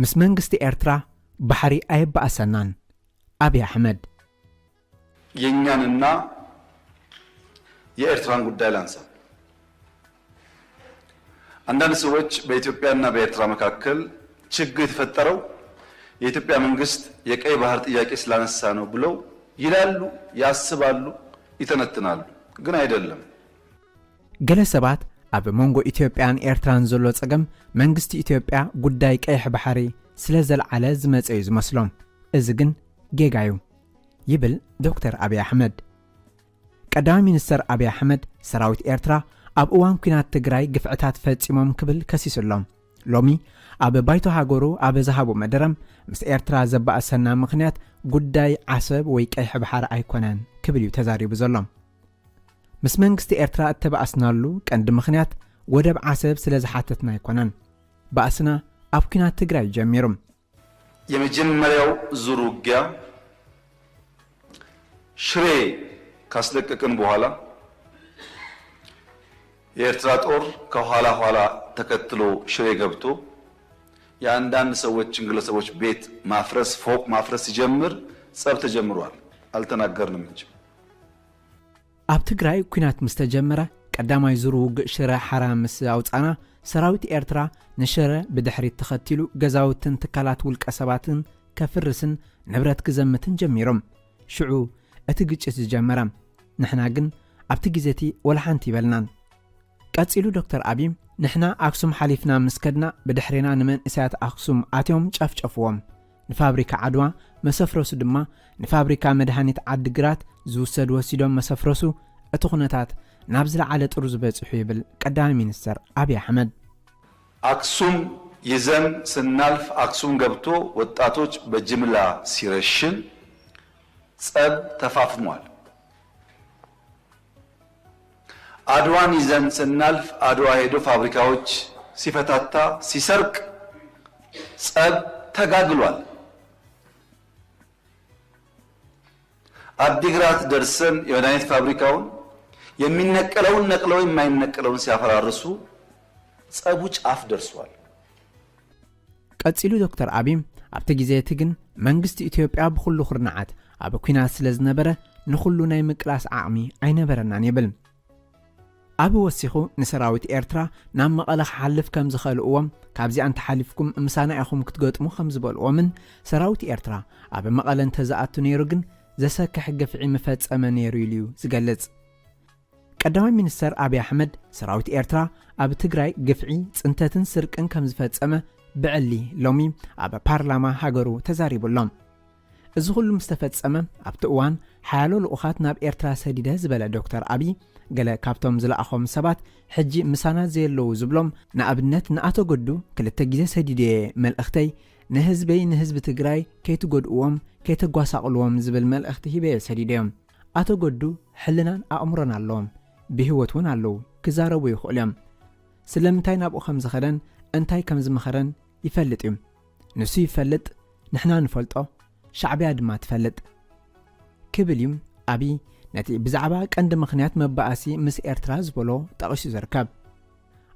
ምስ መንግስቲ ኤርትራ ባሕሪ አይባአሰናን አብይ አህመድ የኛንና የኤርትራን ጉዳይ ላንሳ። አንዳንድ ሰዎች በኢትዮጵያና በኤርትራ መካከል ችግር የተፈጠረው የኢትዮጵያ መንግስት የቀይ ባህር ጥያቄ ስላነሳ ነው ብለው ይላሉ፣ ያስባሉ፣ ይተነትናሉ። ግን አይደለም። ገለሰባት አብ መንጎ ኢትዮጵያን ኤርትራን ዘሎ ጸገም መንግስቲ ኢትዮጵያ ጉዳይ ቀይሕ ባሕሪ ስለዘልዓለ ዝመጽዩ ዝመስሎም እዚ ግን ጌጋዩ ይብል ዶክተር አብይ አህመድ። ቀዳማይ ሚኒስትር አብይ አህመድ ሰራዊት ኤርትራ ኣብ እዋን ኩናት ትግራይ ግፍዕታት ፈጺሞም ክብል ከሲስሎም ሎሚ ኣብ ባይቶ ሃገሩ ኣብ ዝሃቡ መደረም ምስ ኤርትራ ዘባእሰና ምኽንያት ጉዳይ ዓሰብ ወይ ቀይሕ ባሕሪ ኣይኮነን ክብል እዩ ተዛሪቡ ዘሎም። ምስ መንግስቲ ኤርትራ እተባእስናሉ ቀንዲ ምኽንያት ወደብ ዓሰብ ስለ ዝሓተትና ኣይኮነን፣ ባእስና ኣብ ኩናት ትግራይ ጀሚሩ። የመጀመሪያው ዙር ውጊያ ሽሬ ካስለቀቅን በኋላ የኤርትራ ጦር ከኋላ ኋላ ተከትሎ ሽሬ ገብቶ የአንዳንድ ሰዎችን ግለሰቦች ቤት ማፍረስ፣ ፎቅ ማፍረስ ሲጀምር ጸብ ተጀምሯል። አልተናገርንም እንጂ ኣብ ትግራይ ኩናት ምስተጀመረ ቀዳማይ ዙር ውግእ ሽረ ሓራ ምስ ኣውፃና ሰራዊት ኤርትራ ንሽረ ብድሕሪት ተኸቲሉ ገዛውትን ትካላት ውልቀ ሰባትን ከፍርስን ንብረት ክዘምትን ጀሚሮም ሽዑ እቲ ግጭት ዝጀመረ። ንሕና ግን ኣብቲ ግዜቲ ወላሓንቲ ይበልናን። ቀጺሉ ዶክተር አብይ ንሕና ኣክሱም ሓሊፍና ምስከድና ብድሕሪና ንመንእሰያት ኣክሱም ኣትዮም ጨፍጨፍዎም፣ ንፋብሪካ ዓድዋ መሰፍረሱ ድማ ንፋብሪካ መድሃኒት ዓዲግራት ዝውሰድ ወሲዶም መሰፍረሱ እቲ ኩነታት ናብ ዝለዓለ ጥሩ ዝበጽሑ ይብል ቀዳማይ ሚኒስትር አብይ አህመድ። አክሱም ይዘን ስናልፍ አክሱም ገብቶ ወጣቶች በጅምላ ሲረሽን ጸብ ተፋፍሟል። አድዋን ይዘን ስናልፍ አድዋ ሄዶ ፋብሪካዎች ሲፈታታ ሲሰርቅ ጸብ ተጋግሏል። አዲግራት ደርሰን የመድኃኒት ፋብሪካውን የሚነቀለውን ነቅለው የማይነቀለውን ሲያፈራርሱ ጸቡ ጫፍ ደርሷል። ቀጺሉ ዶክተር አብይ ኣብቲ ግዜቲ ግን መንግስቲ ኢትዮጵያ ብኹሉ ኹርናዓት ኣብ ኩናት ስለ ዝነበረ ንኹሉ ናይ ምቅላስ ዓቕሚ ኣይነበረናን ይብል። ኣብ ወሲኹ ንሰራዊት ኤርትራ ናብ መቐለ ክሓልፍ ከም ዝኽእልዎም ካብዚኣ እንተሓሊፍኩም ምሳና ኢኹም ክትገጥሙ ከም ዝበልዎምን ሰራዊት ኤርትራ ኣብ መቐለ እንተዝኣቱ ነይሩ ግን ዘሰክሕ ገፍዒ መፈጸመ ነይሩ ኢሉ ዝገልጽ። ቀዳማይ ሚኒስትር አብይ አህመድ ሰራዊት ኤርትራ ኣብ ትግራይ ግፍዒ ጽንተትን ስርቅን ከም ዝፈጸመ ብዕሊ ሎሚ ኣብ ፓርላማ ሃገሩ ተዛሪቡሎም። እዚ ሁሉ ምስተፈጸመ ኣብቲ እዋን ሓያሎ ልኡኻት ናብ ኤርትራ ሰዲደ ዝበለ ዶክተር አብይ ገለ ካብቶም ዝለኣኾም ሰባት ሕጂ ምሳና ዘየለዉ ዝብሎም ንኣብነት ንኣቶ ገዱ ክልተ ግዜ ሰዲደ መልእኽተይ ንህዝበይ ንህዝቢ ትግራይ ከይትጎድእዎም ከይተጓሳቕልዎም ዝብል መልእኽቲ ሂበየ ሰዲደዮም። ኣቶ ገዱ ሕልናን ኣእምሮን ኣለዎም፣ ብህይወት እውን ኣለዉ፣ ክዛረቡ ይኽእሉ እዮም። ስለምንታይ ናብኡ ከም ዝኸደን እንታይ ከም ዝመኸረን ይፈልጥ እዩ። ንሱ ይፈልጥ፣ ንሕና ንፈልጦ፣ ሻዕብያ ድማ ትፈልጥ ክብል እዩ አብይ ነቲ ብዛዕባ ቀንዲ ምኽንያት መባእሲ ምስ ኤርትራ ዝበሎ ጠቒሱ ዝርከብ።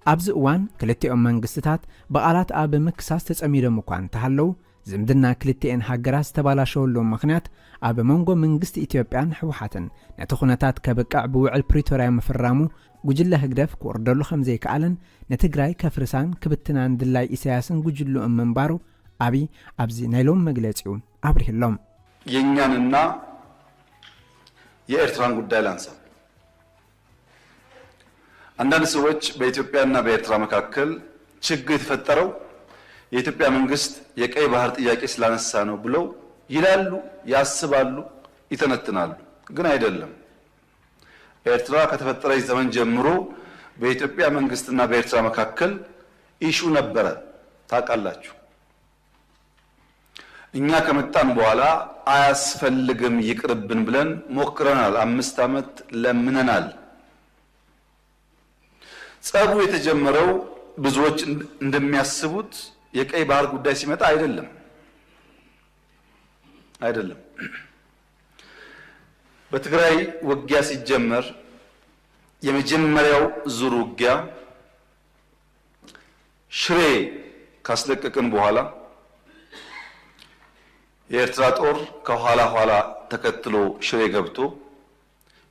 ኣብዚ እዋን ክልቲኦም መንግስትታት በቓላት ኣብ ምክሳስ ተጸሚዶም እኳ እንተሃለዉ ዝምድና ክልቲአን ሃገራት ዝተባላሸወሎም ምኽንያት ኣብ መንጎ መንግስቲ ኢትዮጵያን ሕወሓትን ነቲ ኩነታት ከበቃዕ ብውዕል ፕሪቶርያ ምፍራሙ ጉጅለ ህግደፍ ክወርደሉ ከም ዘይከኣለን ንትግራይ ከፍርሳን ክብትናን ድላይ ኢሳያስን ጉጅሉ እምንባሩ አብይ ኣብዚ ናይ ሎም መግለጺኡ አብሪህሎም። የኛንና የኤርትራን ጉዳይ ላንሳ። አንዳንድ ሰዎች በኢትዮጵያና በኤርትራ መካከል ችግር የተፈጠረው የኢትዮጵያ መንግስት የቀይ ባህር ጥያቄ ስላነሳ ነው ብለው ይላሉ፣ ያስባሉ፣ ይተነትናሉ። ግን አይደለም። ኤርትራ ከተፈጠረች ዘመን ጀምሮ በኢትዮጵያ መንግስትና በኤርትራ መካከል ኢሹ ነበረ፣ ታውቃላችሁ። እኛ ከመጣን በኋላ አያስፈልግም ይቅርብን ብለን ሞክረናል። 5 ዓመት ለምነናል። ጸቡ የተጀመረው ብዙዎች እንደሚያስቡት የቀይ ባህር ጉዳይ ሲመጣ አይደለም። በትግራይ ውጊያ ሲጀመር የመጀመሪያው ዙር ውጊያ ሽሬ ካስለቀቅን በኋላ የኤርትራ ጦር ከኋላ ኋላ ተከትሎ ሽሬ ገብቶ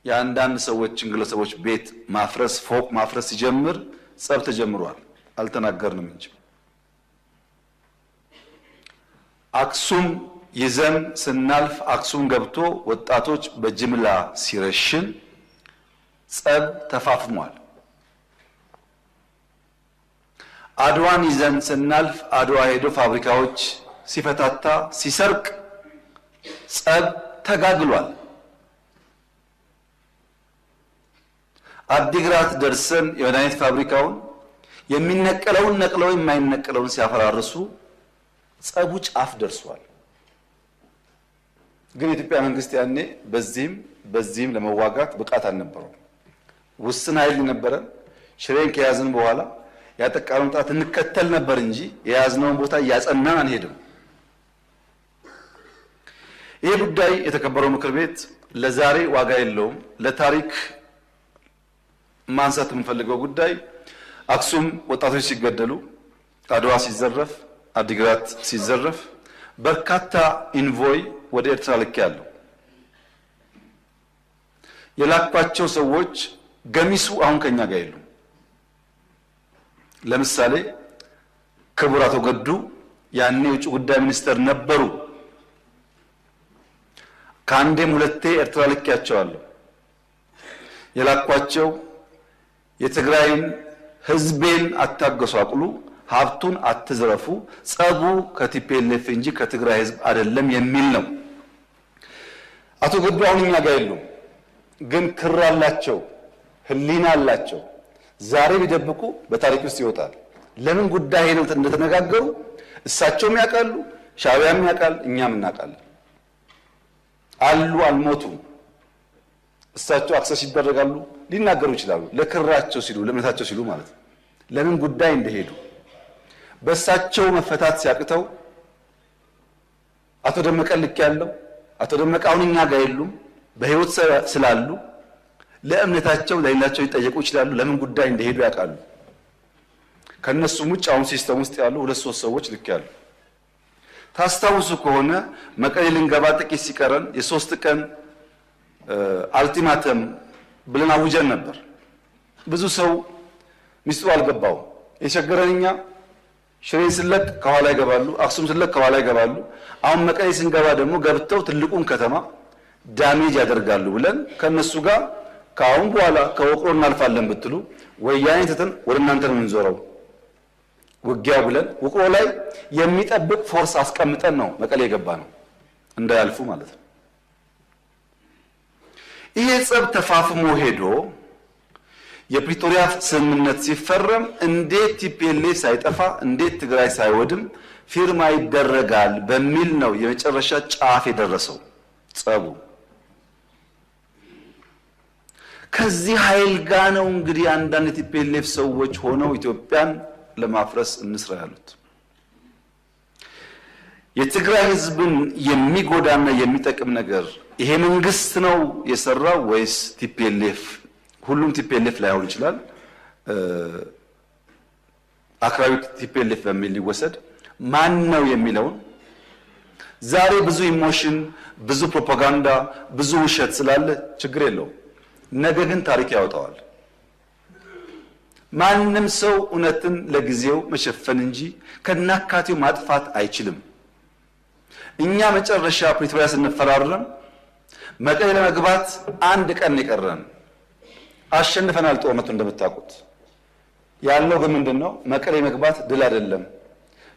የአንዳንድ ሰዎችን ግለሰቦች ቤት ማፍረስ ፎቅ ማፍረስ ሲጀምር ጸብ ተጀምሯል። አልተናገርንም እንጂ አክሱም ይዘን ስናልፍ አክሱም ገብቶ ወጣቶች በጅምላ ሲረሽን ጸብ ተፋፍሟል። አድዋን ይዘን ስናልፍ አድዋ ሄዶ ፋብሪካዎች ሲፈታታ ሲሰርቅ ጸብ ተጋግሏል። አዲግራት ደርሰን የመድኃኒት ፋብሪካውን የሚነቀለውን ነቅለው የማይነቀለውን ሲያፈራርሱ ጸቡ ጫፍ ደርሷል። ግን የኢትዮጵያ መንግስት ያኔ በዚህም ለመዋጋት ብቃት አልነበረው። ውስን ኃይል ነበረ። ሽሬን ከያዝን በኋላ ያጠቃነውን ጣት እንከተል ነበር እንጂ የያዝነውን ቦታ እያጸናን አንሄድም። ይህ ጉዳይ የተከበረው ምክር ቤት ለዛሬ ዋጋ የለውም። ለታሪክ ማንሳት የምንፈልገው ጉዳይ አክሱም ወጣቶች ሲገደሉ፣ አድዋ ሲዘረፍ፣ አዲግራት ሲዘረፍ በርካታ ኢንቮይ ወደ ኤርትራ ልክ ያለው የላኳቸው ሰዎች ገሚሱ አሁን ከኛ ጋር የሉም። ለምሳሌ ክቡር አቶ ገዱ ያኔ የውጭ ጉዳይ ሚኒስትር ነበሩ። ከአንዴም ሁለቴ ኤርትራ ልኬያቸዋለሁ። የላኳቸው የትግራይን ህዝቤን አታገሷቅሉ፣ ሀብቱን አትዝረፉ፣ ጸቡ ከቲፒኤልኤፍ እንጂ ከትግራይ ህዝብ አይደለም የሚል ነው። አቶ ገዱ አሁን እኛ ጋር የሉም፣ ግን ክር አላቸው፣ ህሊና አላቸው። ዛሬ ቢደብቁ በታሪክ ውስጥ ይወጣል። ለምን ጉዳይ ነው እንደተነጋገሩ እሳቸውም ያውቃሉ፣ ሻዕቢያም ያውቃል፣ እኛም እናውቃለን። አሉ አልሞቱም። እሳቸው አክሰስ ይደረጋሉ፣ ሊናገሩ ይችላሉ። ለክራቸው ሲሉ ለእምነታቸው ሲሉ ማለት ነው። ለምን ጉዳይ እንደሄዱ በእሳቸው መፈታት ሲያቅተው አቶ ደመቀ ልክ ያለው አቶ ደመቀ አሁን እኛ ጋር የሉም፣ በህይወት ስላሉ ለእምነታቸው ለሌላቸው ሊጠየቁ ይችላሉ። ለምን ጉዳይ እንደሄዱ ያውቃሉ። ከነሱም ውጭ አሁን ሲስተም ውስጥ ያሉ 2-3 ሰዎች ልክ ያሉ። ታስታውሱ ከሆነ መቀሌ ልንገባ ጥቂት ሲቀረን የ3 ቀን አልቲማተም ብለን አውጀን ነበር። ብዙ ሰው ሚስጥሩ አልገባው። የቸገረን እኛ ሽሬን ስለቅ ከኋላ ይገባሉ፣ አክሱም ስለቅ ከኋላ ይገባሉ። አሁን መቀሌ ስንገባ ደግሞ ገብተው ትልቁን ከተማ ዳሜጅ ያደርጋሉ ብለን ከነሱ ጋር ከአሁን በኋላ ከውቅሮ እናልፋለን ብትሉ ወያኔ ትተን ወደ እናንተ ነው የምንዞረው ውጊያው ብለን ውቅሮ ላይ የሚጠብቅ ፎርስ አስቀምጠን ነው መቀሌ የገባ ነው፣ እንዳያልፉ ማለት ነው። ይሄ ጸብ ተፋፍሞ ሄዶ የፕሪቶሪያ ስምምነት ሲፈረም እንዴት ቲፒኤልኤፍ ሳይጠፋ እንዴት ትግራይ ሳይወድም ፊርማ ይደረጋል በሚል ነው የመጨረሻ ጫፍ የደረሰው ጸቡ። ከዚህ ኃይል ጋር ነው እንግዲህ አንዳንድ የቲፒኤልኤፍ ሰዎች ሆነው ኢትዮጵያን ለማፍረስ እንስራ ያሉት። የትግራይ ህዝብን የሚጎዳና የሚጠቅም ነገር ይሄ መንግስት ነው የሰራው ወይስ ቲፒኤልኤፍ? ሁሉም ቲፒኤልኤፍ ላይሆን ይችላል። አክራሪ ቲፒኤልኤፍ በሚል ሊወሰድ ማን ነው የሚለውን ዛሬ ብዙ ኢሞሽን፣ ብዙ ፕሮፓጋንዳ፣ ብዙ ውሸት ስላለ ችግር የለውም። ነገ ግን ታሪክ ያወጣዋል። ማንም ሰው እውነትን ለጊዜው መሸፈን እንጂ ከናካቴው ማጥፋት አይችልም። እኛ መጨረሻ ፕሪቶሪያ ስንፈራረም መቀሌ ለመግባት 1 ቀን የቀረን አሸንፈናል። ጦርነቱ እንደምታውቁት ያለው ግን ምንድነው? መቀሌ መግባት ድል አይደለም።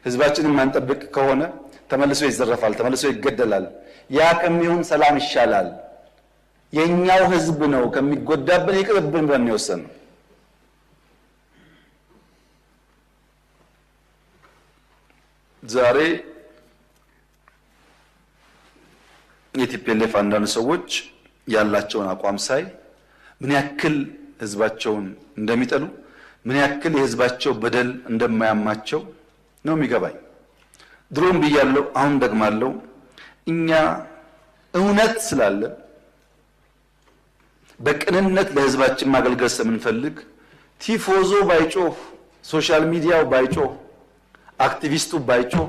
ህዝባችንን ማንጠብቅ ከሆነ ተመልሶ ይዘረፋል፣ ተመልሶ ይገደላል። ያ ከሚሆን ሰላም ይሻላል፣ የኛው ህዝብ ነው ከሚጎዳብን ይቅርብን ብለን የወሰንነው። ዛሬ የቲፒኤልኤፍ አንዳንድ ሰዎች ያላቸውን አቋም ሳይ ምን ያክል ህዝባቸውን እንደሚጠሉ፣ ምን ያክል የህዝባቸው በደል እንደማያማቸው ነው የሚገባኝ። ድሮም ብያለሁ፣ አሁን ደግማለሁ። እኛ እውነት ስላለ በቅንነት ለህዝባችን ማገልገል ስለምንፈልግ ቲፎዞ ባይጮህ፣ ሶሻል ሚዲያው ባይጮህ፣ አክቲቪስቱ ባይጮህ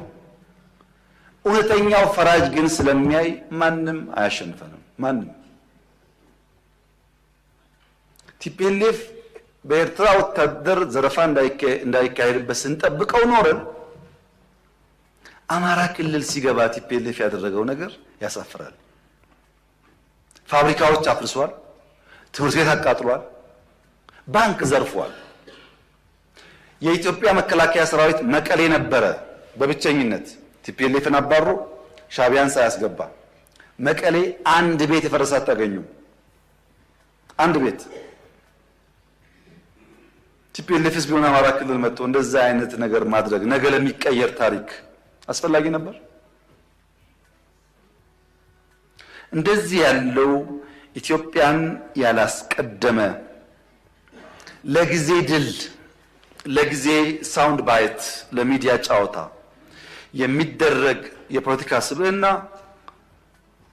እውነተኛው ፈራጅ ግን ስለሚያይ ማንም አያሸንፈንም። ማንም ቲፒኤልኤፍ በኤርትራ ወታደር ዘረፋ እንዳይካሄድበት ስንጠብቀው ኖረን አማራ ክልል ሲገባ ቲፒኤልኤፍ ያደረገው ነገር ያሳፍራል። ፋብሪካዎች አፍርሷል፣ ትምህርት ቤት አቃጥሏል፣ ባንክ ዘርፏል። የኢትዮጵያ መከላከያ ሰራዊት መቀሌ ነበረ በብቸኝነት ቲፒኤልኤፍን አባሮ ሻቢያን ሳያስገባ መቀሌ አንድ ቤት የፈረሰ አታገኙም። አንድ ቤት ቲፒኤልኤፍስ ቢሆን አማራ ክልል መጥቶ እንደዛ አይነት ነገር ማድረግ ነገ ለሚቀየር ታሪክ አስፈላጊ ነበር? እንደዚህ ያለው ኢትዮጵያን ያላስቀደመ ለጊዜ ድል፣ ለጊዜ ሳውንድ ባይት፣ ለሚዲያ ጫወታ የሚደረግ የፖለቲካ ስብዕና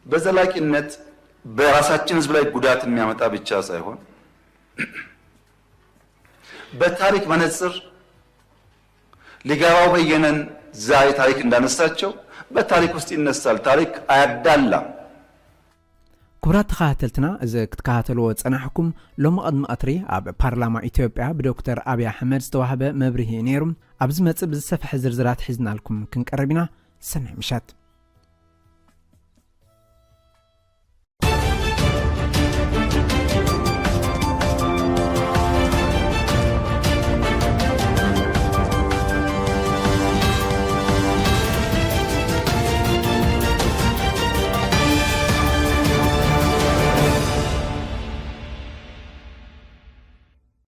በዘላቂነት በራሳችን ሕዝብ ላይ ጉዳት የሚያመጣ ብቻ ሳይሆን በታሪክ መነጽር ሊገባው በየነን ዛሬ ታሪክ እንዳነሳቸው በታሪክ ውስጥ ይነሳል። ታሪክ አያዳላም። ክቡራት ተኸታተልትና እዚ ክትከታተልዎ ፀናሕኩም ሎሚ ቅድሚ ቀትሪ ኣብ ፓርላማ ኢትዮጵያ ብዶክተር ኣብይ ኣሕመድ ዝተዋህበ መብርሂ ነይሩ። ኣብዚ መፅእ ብዝሰፍሐ ዝርዝራት ሒዝናልኩም ክንቀርብ ኢና። ሰናይ ምሻት።